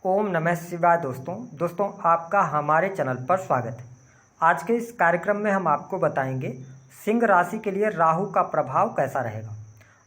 ओम नमः शिवाय। दोस्तों आपका हमारे चैनल पर स्वागत है। आज के इस कार्यक्रम में हम आपको बताएंगे सिंह राशि के लिए राहु का प्रभाव कैसा रहेगा।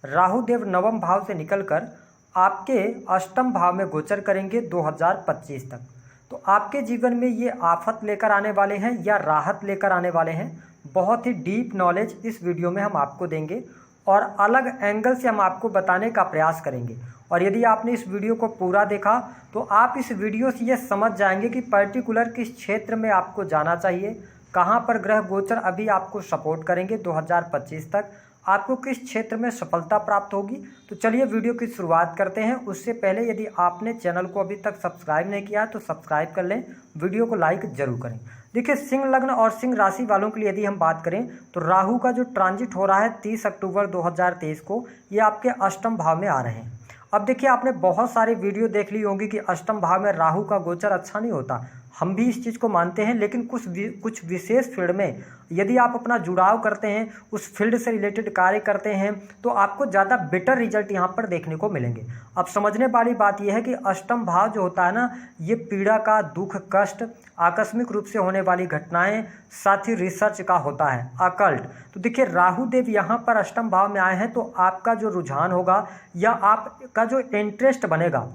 राहु देव नवम भाव से निकलकर आपके अष्टम भाव में गोचर करेंगे 2025 तक। तो आपके जीवन में ये आफत लेकर आने वाले हैं या राहत लेकर आने वाले हैं, बहुत ही डीप नॉलेज इस वीडियो में हम आपको देंगे और अलग एंगल से हम आपको बताने का प्रयास करेंगे। और यदि आपने इस वीडियो को पूरा देखा तो आप इस वीडियो से ये समझ जाएंगे कि पर्टिकुलर किस क्षेत्र में आपको जाना चाहिए, कहाँ पर ग्रह गोचर अभी आपको सपोर्ट करेंगे 2025 तक, आपको किस क्षेत्र में सफलता प्राप्त होगी। तो चलिए वीडियो की शुरुआत करते हैं। उससे पहले यदि आपने चैनल को अभी तक सब्सक्राइब नहीं किया है तो सब्सक्राइब कर लें, वीडियो को लाइक जरूर करें। देखिए, सिंह लग्न और सिंह राशि वालों के लिए यदि हम बात करें तो राहु का जो ट्रांजिट हो रहा है 30 अक्टूबर 2023 को, ये आपके अष्टम भाव में आ रहे हैं। अब देखिए, आपने बहुत सारे वीडियो देख ली होंगी कि अष्टम भाव में राहु का गोचर अच्छा नहीं होता। हम भी इस चीज़ को मानते हैं, लेकिन कुछ विशेष फील्ड में यदि आप अपना जुड़ाव करते हैं, उस फील्ड से रिलेटेड कार्य करते हैं, तो आपको ज़्यादा बेटर रिजल्ट यहाँ पर देखने को मिलेंगे। अब समझने वाली बात यह है कि अष्टम भाव जो होता है ना, ये पीड़ा का, दुख, कष्ट, आकस्मिक रूप से होने वाली घटनाएं, साथ ही रिसर्च का होता है, अकल्ट। तो देखिए, राहु देव यहाँ पर अष्टम भाव में आए हैं तो आपका जो रुझान होगा या आपका जो इंटरेस्ट बनेगा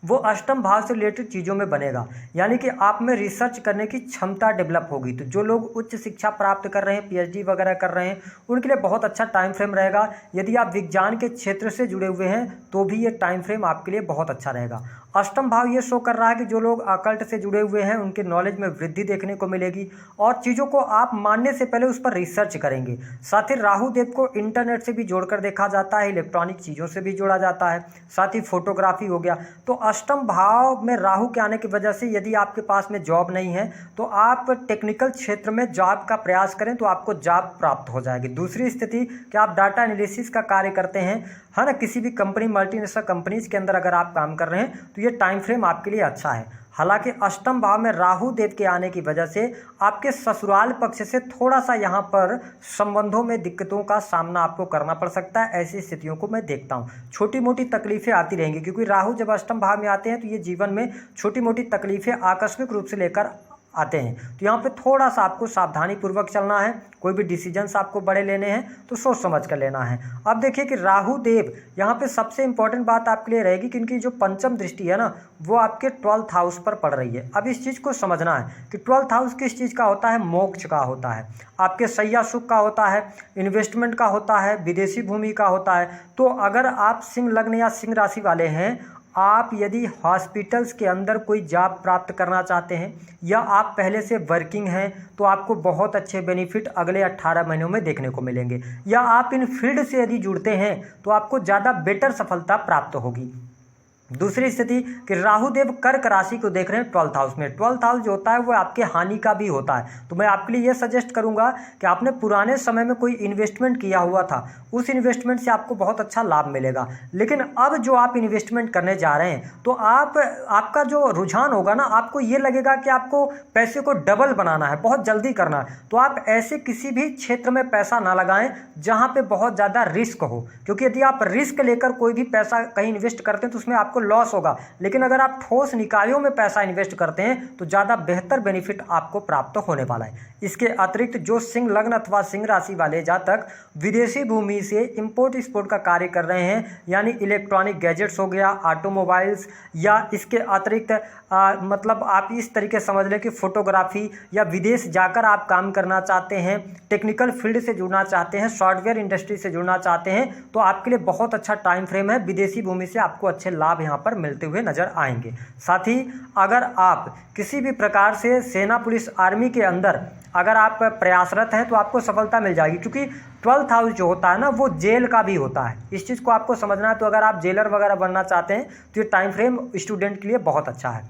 वो अष्टम भाव से रिलेटेड चीज़ों में बनेगा, यानी कि आप में रिसर्च करने की क्षमता डेवलप होगी। तो जो लोग उच्च शिक्षा प्राप्त कर रहे हैं, पीएचडी वगैरह कर रहे हैं, उनके लिए बहुत अच्छा टाइम फ्रेम रहेगा। यदि आप विज्ञान के क्षेत्र से जुड़े हुए हैं तो भी ये टाइम फ्रेम आपके लिए बहुत अच्छा रहेगा। अष्टम भाव ये शो कर रहा है कि जो लोग अकल्ट से जुड़े हुए हैं उनके नॉलेज में वृद्धि देखने को मिलेगी और चीज़ों को आप मानने से पहले उस पर रिसर्च करेंगे। साथ ही राहु देव को इंटरनेट से भी जोड़कर देखा जाता है, इलेक्ट्रॉनिक चीज़ों से भी जोड़ा जाता है, साथ ही फोटोग्राफी हो गया। तो अष्टम भाव में राहु के आने की वजह से यदि आपके पास में जॉब नहीं है तो आप टेक्निकल क्षेत्र में जॉब का प्रयास करें तो आपको जॉब प्राप्त हो जाएगी। दूसरी स्थिति कि आप डाटा एनालिसिस का कार्य करते हैं, है ना, किसी भी कंपनी, मल्टीनेशनल कंपनीज के अंदर अगर आप काम कर रहे हैं तो ये टाइम फ्रेम आपके लिए अच्छा है। हालांकि अष्टम भाव में राहु देव के आने की वजह से आपके ससुराल पक्ष से थोड़ा सा यहाँ पर संबंधों में दिक्कतों का सामना आपको करना पड़ सकता है। ऐसी स्थितियों को मैं देखता हूँ, छोटी मोटी तकलीफें आती रहेंगी, क्योंकि राहु जब अष्टम भाव में आते हैं तो ये जीवन में छोटी मोटी तकलीफें आकस्मिक रूप से लेकर आते हैं। तो यहाँ पे थोड़ा सा आपको सावधानी पूर्वक चलना है। कोई भी डिसीजंस आपको बड़े लेने हैं तो सोच समझ कर लेना है। अब देखिए कि राहु देव यहाँ पे सबसे इंपॉर्टेंट बात आपके लिए रहेगी कि इनकी जो पंचम दृष्टि है ना, वो आपके 12th हाउस पर पड़ रही है। अब इस चीज़ को समझना है कि 12th हाउस किस चीज़ का होता है, मोक्ष का होता है, आपके सैया सुख का होता है, इन्वेस्टमेंट का होता है, विदेशी भूमि का होता है। तो अगर आप सिंह लग्न या सिंह राशि वाले हैं, आप यदि हॉस्पिटल्स के अंदर कोई जॉब प्राप्त करना चाहते हैं या आप पहले से वर्किंग हैं तो आपको बहुत अच्छे बेनिफिट अगले 18 महीनों में देखने को मिलेंगे। या आप इन फील्ड से यदि जुड़ते हैं तो आपको ज़्यादा बेटर सफलता प्राप्त होगी। दूसरी स्थिति कि राहु देव कर्क राशि को देख रहे हैं 12th हाउस में। 12th हाउस जो होता है वो आपके हानि का भी होता है। तो मैं आपके लिए ये सजेस्ट करूंगा कि आपने पुराने समय में कोई इन्वेस्टमेंट किया हुआ था, उस इन्वेस्टमेंट से आपको बहुत अच्छा लाभ मिलेगा। लेकिन अब जो आप इन्वेस्टमेंट करने जा रहे हैं तो आपका जो रुझान होगा ना, आपको ये लगेगा कि आपको पैसे को डबल बनाना है, बहुत जल्दी करना है। तो आप ऐसे किसी भी क्षेत्र में पैसा ना लगाएं जहाँ पे बहुत ज़्यादा रिस्क हो, क्योंकि यदि आप रिस्क लेकर कोई भी पैसा कहीं इन्वेस्ट करते हैं तो उसमें आपको लॉस होगा। लेकिन अगर आप ठोस निकायों में पैसा इन्वेस्ट करते हैं तो ज़्यादा बेहतर बेनिफिट आपको प्राप्त होने वाला है। इसके अतिरिक्त जो सिंह लग्न अथवा सिंह राशि वाले जातक विदेशी भूमि से इंपोर्ट एक्सपोर्ट का कार्य कर रहे हैं, यानी इलेक्ट्रॉनिक गैजेट्स हो गया, ऑटोमोबाइल्स, या इसके अतिरिक्त मतलब आप इस तरीके समझ लें कि फोटोग्राफी या विदेश जाकर आप काम करना चाहते हैं, टेक्निकल फील्ड से जुड़ना चाहते हैं, सॉफ्टवेयर इंडस्ट्री से जुड़ना चाहते हैं, तो आपके लिए बहुत अच्छा टाइम फ्रेम है। विदेशी भूमि से आपको अच्छे लाभ यहाँ पर मिलते हुए नजर आएंगे। साथ ही अगर आप किसी भी प्रकार से सेना, पुलिस, आर्मी के अंदर अगर आप प्रयासरत हैं तो आपको सफलता मिल जाएगी, क्योंकि 12th हाउस जो होता है ना वो जेल का भी होता है। इस चीज़ को आपको समझना है। तो अगर आप जेलर वगैरह बनना चाहते हैं तो ये टाइम फ्रेम स्टूडेंट के लिए बहुत अच्छा है।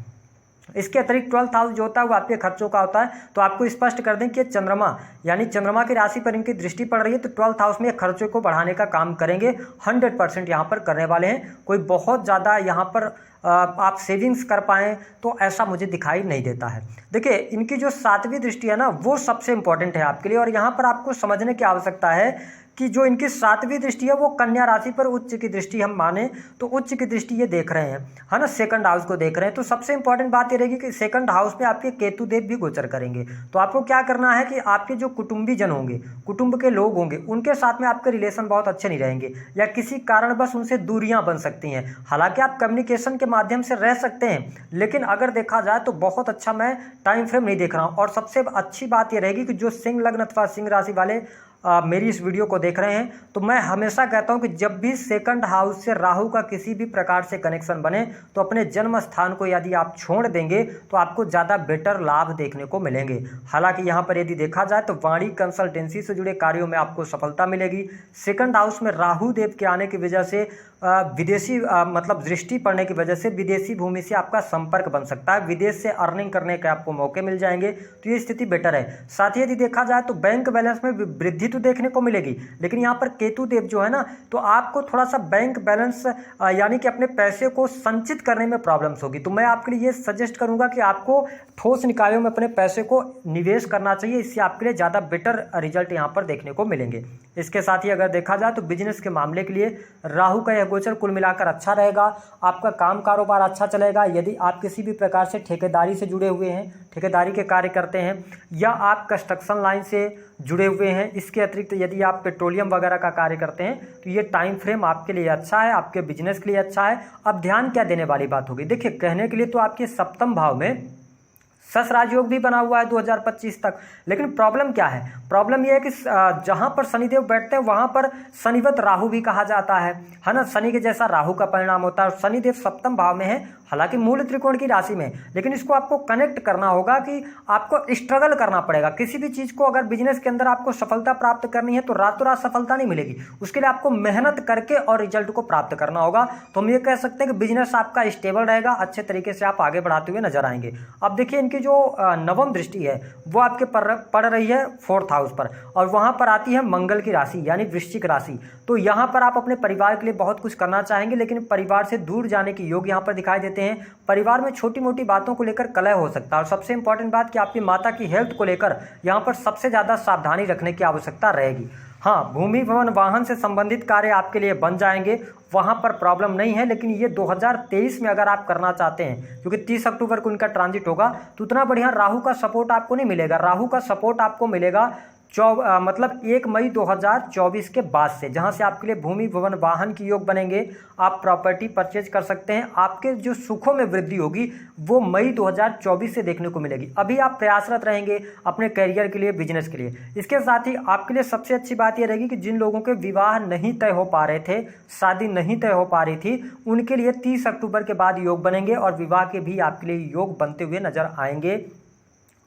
इसके अतिरिक्त 12th हाउस जो होता है वो आपके खर्चों का होता है। तो आपको स्पष्ट कर दें कि चंद्रमा, यानी चंद्रमा की राशि पर इनकी दृष्टि पड़ रही है तो 12th हाउस में खर्चों को बढ़ाने का काम करेंगे, 100% यहाँ पर करने वाले हैं। कोई बहुत ज़्यादा यहाँ पर आप सेविंग्स कर पाएँ तो ऐसा मुझे दिखाई नहीं देता है। देखिए, इनकी जो 7वीं दृष्टि है ना वो सबसे इंपॉर्टेंट है आपके लिए। और यहाँ पर आपको समझने की आवश्यकता है कि जो इनकी 7वीं दृष्टि है वो कन्या राशि पर उच्च की दृष्टि हम माने तो उच्च की दृष्टि ये देख रहे हैं, है ना, सेकंड हाउस को देख रहे हैं। तो सबसे इंपॉर्टेंट बात ये रहेगी कि सेकंड हाउस में आपके केतु देव भी गोचर करेंगे। तो आपको क्या करना है कि आपके जो कुटुंबी जन होंगे, कुटुंब के लोग होंगे, उनके साथ में आपके रिलेशन बहुत अच्छे नहीं रहेंगे या किसी कारणवश उनसे दूरियां बन सकती हैं। हालांकि आप कम्युनिकेशन के माध्यम से रह सकते हैं, लेकिन अगर देखा जाए तो बहुत अच्छा मैं टाइम फ्रेम नहीं देख रहा हूं। और सबसे अच्छी बात यह रहेगी कि जो सिंह लग्न अथवा सिंह राशि वाले मेरी इस वीडियो को देख रहे हैं, तो मैं हमेशा कहता हूं कि जब भी सेकंड हाउस से राहु का किसी भी प्रकार से कनेक्शन बने तो अपने जन्म स्थान को यदि आप छोड़ देंगे तो आपको ज़्यादा बेटर लाभ देखने को मिलेंगे। हालांकि यहाँ पर यदि देखा जाए तो वाणी कंसल्टेंसी से जुड़े कार्यों में आपको सफलता मिलेगी। सेकंड हाउस में राहु देव के आने की वजह से विदेशी मतलब दृष्टि पड़ने की वजह से विदेशी भूमि से आपका संपर्क बन सकता है, विदेश से अर्निंग करने के आपको मौके मिल जाएंगे। तो ये स्थिति बेटर है। साथ ही यदि देखा जाए तो बैंक बैलेंस में वृद्धि तो देखने को मिलेगी, लेकिन यहाँ पर केतु देव जो है ना, तो आपको थोड़ा सा बैंक बैलेंस यानी कि अपने पैसे को संचित करने में प्रॉब्लम्स होगी। तो मैं आपके लिए ये सजेस्ट करूंगा कि आपको ठोस निकायों में अपने पैसे को निवेश करना चाहिए, इससे आपके लिए ज़्यादा बेटर रिजल्ट यहाँ पर देखने को मिलेंगे। इसके साथ ही अगर देखा जाए तो बिजनेस के मामले के लिए राहु का यह गोचर कुल मिलाकर अच्छा रहेगा। आपका काम कारोबार अच्छा चलेगा। यदि आप किसी भी प्रकार से ठेकेदारी से जुड़े हुए हैं, ठेकेदारी के कार्य करते हैं, या आप कंस्ट्रक्शन लाइन से जुड़े हुए हैं, इसके अतिरिक्त यदि आप पेट्रोलियम वगैरह का कार्य करते हैं, तो ये टाइम फ्रेम आपके लिए अच्छा है, आपके बिजनेस के लिए अच्छा है। अब ध्यान क्या देने वाली बात होगी, देखिए कहने के लिए तो आपके सप्तम भाव में सस राजयोग भी बना हुआ है 2025 तक, लेकिन प्रॉब्लम क्या है, प्रॉब्लम यह है कि जहां पर शनिदेव बैठते हैं वहां पर शनिवत राहु भी कहा जाता है ना, शनि के जैसा राहु का परिणाम होता है। और शनिदेव सप्तम भाव में है, हालांकि मूल त्रिकोण की राशि में, लेकिन इसको आपको कनेक्ट करना होगा कि आपको स्ट्रगल करना पड़ेगा। किसी भी चीज को अगर बिजनेस के अंदर आपको सफलता प्राप्त करनी है तो रातों रात सफलता नहीं मिलेगी, उसके लिए आपको मेहनत करके और रिजल्ट को प्राप्त करना होगा। तो हम ये कह सकते हैं कि बिजनेस आपका स्टेबल रहेगा, अच्छे तरीके से आप आगे बढ़ाते हुए नजर आएंगे। अब देखिए इनकी जो नवम दृष्टि है वो आपके पड़ रही है 4th हाउस पर, और वहां पर आती है मंगल की राशि यानी वृश्चिक राशि। तो यहां पर आप अपने परिवार के लिए बहुत कुछ करना चाहेंगे, लेकिन परिवार से दूर जाने के योग यहां पर दिखाई देते हैं। परिवार में छोटी मोटी बातों को लेकर कलह हो सकता है, और सबसे इंपॉर्टेंट बात कि आपकी माता की हेल्थ को लेकर यहां पर सबसे ज्यादा सावधानी रखने की आवश्यकता रहेगी। हाँ, भूमि भवन वाहन से संबंधित कार्य आपके लिए बन जाएंगे, वहां पर प्रॉब्लम नहीं है। लेकिन ये 2023 में अगर आप करना चाहते हैं, क्योंकि 30 अक्टूबर को इनका ट्रांजिट होगा, तो उतना बढ़िया राहु का सपोर्ट आपको नहीं मिलेगा। राहु का सपोर्ट आपको मिलेगा मतलब 1 मई 2024 के बाद से, जहां से आपके लिए भूमि भवन वाहन की योग बनेंगे, आप प्रॉपर्टी परचेज कर सकते हैं। आपके जो सुखों में वृद्धि होगी वो मई 2024 से देखने को मिलेगी। अभी आप प्रयासरत रहेंगे अपने करियर के लिए, बिजनेस के लिए। इसके साथ ही आपके लिए सबसे अच्छी बात यह रहेगी कि जिन लोगों के विवाह नहीं तय हो पा रहे थे, शादी नहीं तय हो पा रही थी, उनके लिए 30 अक्टूबर के बाद योग बनेंगे और विवाह के भी आपके लिए योग बनते हुए नजर आएंगे।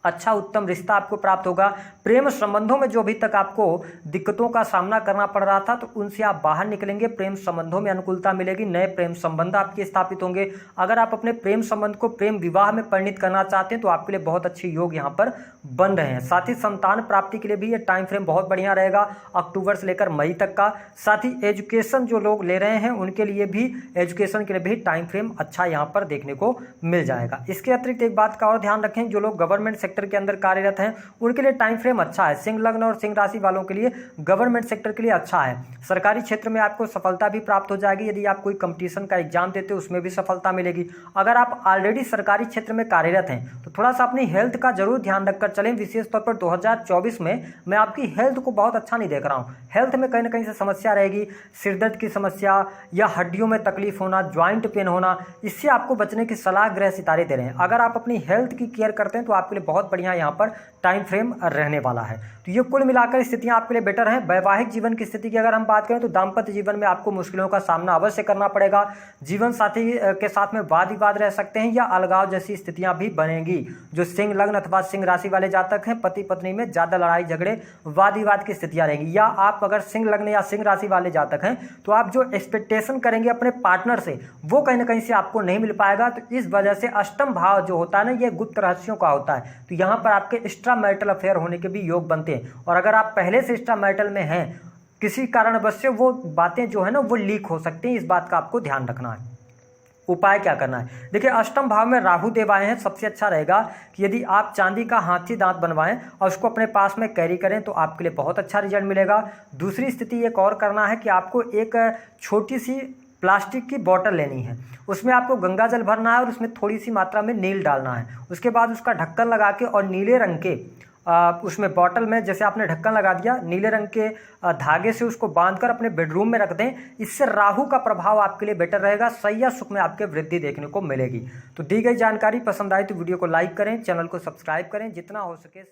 अच्छा उत्तम रिश्ता आपको प्राप्त होगा। प्रेम संबंधों में जो अभी तक आपको दिक्कतों का सामना करना पड़ रहा था, तो उनसे आप बाहर निकलेंगे। प्रेम संबंधों में अनुकूलता मिलेगी, नए प्रेम संबंध आपके स्थापित होंगे। अगर आप अपने प्रेम संबंध को प्रेम विवाह में परिणित करना चाहते हैं तो आपके लिए बहुत अच्छे योग यहाँ पर बन रहे हैं। साथ ही संतान प्राप्ति के लिए भी ये टाइम फ्रेम बहुत बढ़िया रहेगा, अक्टूबर से लेकर मई तक का। साथ ही एजुकेशन जो लोग ले रहे हैं उनके लिए भी, एजुकेशन के लिए भी टाइम फ्रेम अच्छा यहाँ पर देखने को मिल जाएगा। इसके अतिरिक्त एक बात का और ध्यान रखें, जो लोग गवर्नमेंट सेक्टर के अंदर कार्यरत हैं उनके लिए टाइम फ्रेम अच्छा है। सिंह लग्न और सिंह राशि वालों के लिए गवर्नमेंट सेक्टर के लिए अच्छा है। सरकारी क्षेत्र में आपको सफलता भी प्राप्त हो जाएगी। यदि आप कोई कंपटीशन का एग्जाम देते हो उसमें भी सफलता मिलेगी। अगर आप ऑलरेडी सरकारी क्षेत्र में कार्यरत हैं तो थोड़ा सा अपनी हेल्थ का जरूर ध्यान रखकर चलें। विशेष तौर पर 2024 में मैं आपकी हेल्थ को बहुत अच्छा नहीं देख रहा हूं। हेल्थ में कहीं ना कहीं से समस्या रहेगी, सिरदर्द की समस्या या हड्डियों में तकलीफ होना, ज्वाइंट पेन होना, इससे आपको बचने की सलाह ग्रह सितारे दे रहे हैं। अगर आप अपनी हेल्थ की केयर करते हैं तो आपके लिए बहुत बढ़िया यहाँ पर टाइम फ्रेम रहने वाला है। तो ये कुल मिलाकर स्थितियां आपके लिए बेटर हैं। वैवाहिक जीवन की स्थिति की अगर हम बात करें तो दाम्पत्य जीवन में आपको मुश्किलों का सामना अवश्य करना पड़ेगा। जीवन साथी के साथ में वाद विवाद रह सकते हैं या अलगाव जैसी स्थितियां भी बनेंगी। जो सिंह लग्न अथवा सिंह राशि वाले जातक हैं, पति पत्नी में ज्यादा लड़ाई झगड़े वाद विवाद की स्थितियां रहेंगी। या आप अगर सिंह लग्न या सिंह राशि वाले जातक हैं तो आप जो एक्सपेक्टेशन करेंगे अपने पार्टनर से वो कहीं ना कहीं से आपको नहीं मिल पाएगा। तो इस वजह से अष्टम भाव जो होता है ना, ये गुप्त रहस्यों का होता है। तो यहाँ पर आपके एक्स्ट्रा मैरिटल अफेयर होने के भी योग बनते हैं। और अगर आप पहले से एक्स्ट्रा मैरिटल में हैं, किसी कारणवश से वो बातें जो है ना वो लीक हो सकती हैं। इस बात का आपको ध्यान रखना है। उपाय क्या करना है। देखिए, अष्टम भाव में राहु देव आए हैं, सबसे अच्छा रहेगा कि यदि आप चांदी का हाथी दांत बनवाएं और उसको अपने पास में कैरी करें तो आपके लिए बहुत अच्छा रिजल्ट मिलेगा। दूसरी स्थिति एक और करना है कि आपको एक छोटी सी प्लास्टिक की बोतल लेनी है, उसमें आपको गंगा जल भरना है और उसमें थोड़ी सी मात्रा में नील डालना है। उसके बाद उसका ढक्कन लगा के और नीले रंग के उसमें बॉटल में जैसे आपने ढक्कन लगा दिया, नीले रंग के धागे से उसको बांधकर अपने बेडरूम में रख दें। इससे राहु का प्रभाव आपके लिए बेटर रहेगा, सही या सुख में आपके वृद्धि देखने को मिलेगी। तो दी गई जानकारी पसंद आई तो वीडियो को लाइक करें, चैनल को सब्सक्राइब करें, जितना हो सके